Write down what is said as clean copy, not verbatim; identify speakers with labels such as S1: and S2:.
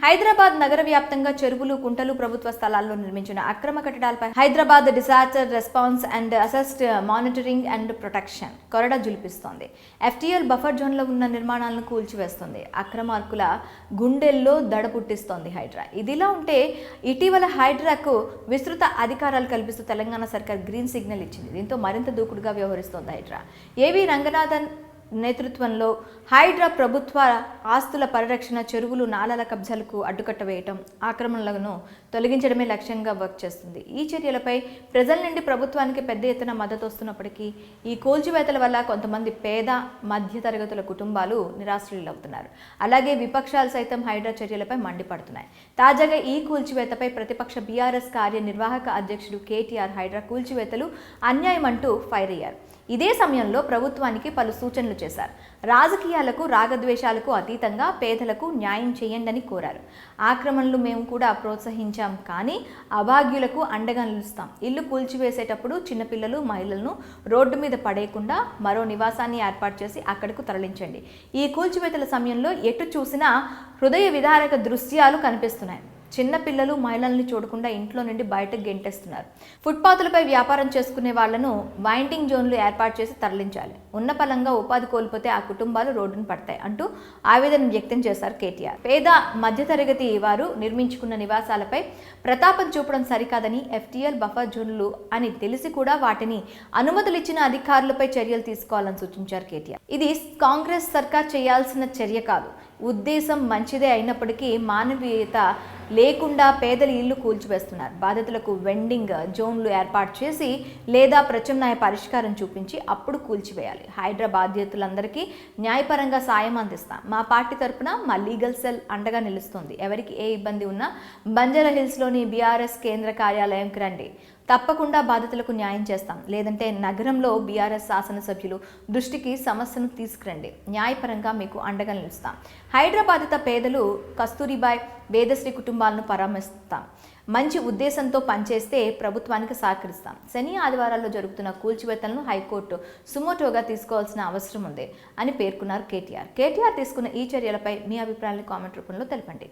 S1: హైదరాబాద్ నగర వ్యాప్తంగా చెరువులు, కుంటలు, ప్రభుత్వ స్థలాల్లో నిర్మించిన అక్రమ కట్టడాలపై Hyderabad disaster response and asset monitoring and protection కొరడా జులిపిస్తోంది. FTL బఫర్ జోన్లో ఉన్న నిర్మాణాలను కూల్చివేస్తోంది. అక్రమార్కుల గుండెల్లో దడ పుట్టిస్తోంది హైడ్రా. ఇదిలా ఉంటే ఇటీవల హైడ్రాకు విస్తృత అధికారాలు కల్పిస్తూ తెలంగాణ సర్కార్ గ్రీన్ సిగ్నల్ ఇచ్చింది. దీంతో మరింత దూకుడుగా వ్యవహరిస్తోంది హైడ్రా. ఏవి రంగనాథన్ నేతృత్వంలో హైడ్రా ప్రభుత్వ ఆస్తుల పరిరక్షణ, చెరువులు, నాలాల కబ్జాలకు అడ్డుకట్ట వేయటం, ఆక్రమణలను తొలగించడమే లక్ష్యంగా వర్క్ చేస్తుంది. ఈ చర్యలపై ప్రజల నుండి ప్రభుత్వానికి పెద్ద ఎత్తున మద్దతు వస్తున్నప్పటికీ ఈ కూల్చివేతల వల్ల కొంతమంది పేద, మధ్యతరగతుల కుటుంబాలు నిరాశ్రయులవుతున్నారు. అలాగే విపక్షాలు సైతం హైడ్రా చర్యలపై మండిపడుతున్నాయి. తాజాగా ఈ కూల్చివేతపై ప్రతిపక్ష BRS కార్యనిర్వాహక అధ్యక్షుడు KTR హైడ్రా కూల్చివేతలు అన్యాయం అంటూ ఫైర్ అయ్యారు. ఇదే సమయంలో ప్రభుత్వానికి పలు సూచనలు చేశారు. రాజకీయాలకు, రాగద్వేషాలకు అతీతంగా పేదలకు న్యాయం చేయండి కోరారు. ఆక్రమణలు మేము కూడా ప్రోత్సహించాం, కానీ అభాగ్యులకు అండగా నిలుస్తాం. ఇల్లు కూల్చివేసేటప్పుడు చిన్నపిల్లలు, మహిళలను రోడ్డు మీద పడేయకుండా మరో నివాసాన్ని ఏర్పాటు చేసి అక్కడకు తరలించండి. ఈ కూల్చివేతల సమయంలో ఎటు చూసినా హృదయ విదారక దృశ్యాలు కనిపిస్తున్నాయి. చిన్న పిల్లలు, మహిళల్ని చూడకుండా ఇంట్లో నుండి బయటకు గెంటేస్తున్నారు. ఫుట్పాత్లపై వ్యాపారం చేసుకునే వాళ్లను వైండింగ్ జోన్లు ఏర్పాటు చేసి తరలించాలి. ఉన్న పలంగా ఉపాధి కోల్పోతే ఆ కుటుంబాలు రోడ్డును పడతాయి అంటూ ఆవేదన వ్యక్తం చేశారు KTR. పేద, మధ్యతరగతి వారు నిర్మించుకున్న నివాసాలపై ప్రతాపం చూపడం సరికాదని, FTL బఫర్ జోన్లు అని తెలిసి కూడా వాటిని అనుమతులు ఇచ్చిన అధికారులపై చర్యలు తీసుకోవాలని సూచించారు KTR. ఇది కాంగ్రెస్ సర్కార్ చేయాల్సిన చర్య కాదు. ఉద్దేశం మంచిదే అయినప్పటికీ మానవీయత లేకుండా పేదల ఇల్లు కూల్చివేస్తున్నారు. బాధితులకు వెండింగ్ జోన్లు ఏర్పాటు చేసి లేదా ప్రత్యామ్నాయ పరిష్కారం చూపించి అప్పుడు కూల్చివేయాలి. హైడ్రా బాధితులందరికీ న్యాయపరంగా సాయం అందిస్తాం. మా పార్టీ తరపున మా లీగల్ సెల్ అండగా నిలుస్తుంది. ఎవరికి ఏ ఇబ్బంది ఉన్నా బంజారా హిల్స్లోని BRS కేంద్ర కార్యాలయంకి రండి. తప్పకుండా బాధితులకు న్యాయం చేస్తాం. లేదంటే నగరంలో BRS శాసనసభ్యులు దృష్టికి సమస్యను తీసుకురండి. న్యాయపరంగా మీకు అండగా నిలుస్తాం. హైదరాబాదిత పేదలు, కస్తూరిబాయ్, వేదశ్రీ కుటుంబాలను పరామర్శిస్తాం. మంచి ఉద్దేశంతో పనిచేస్తే ప్రభుత్వానికి సహకరిస్తాం. శని, ఆదివారాల్లో జరుగుతున్న కూల్చివేతలను హైకోర్టు సుమోటోగా తీసుకోవాల్సిన అవసరం ఉంది అని పేర్కొన్నారు KTR. KTR తీసుకున్న ఈ చర్యలపై మీ అభిప్రాయాలను కామెంట్ రూపంలో తెలపండి.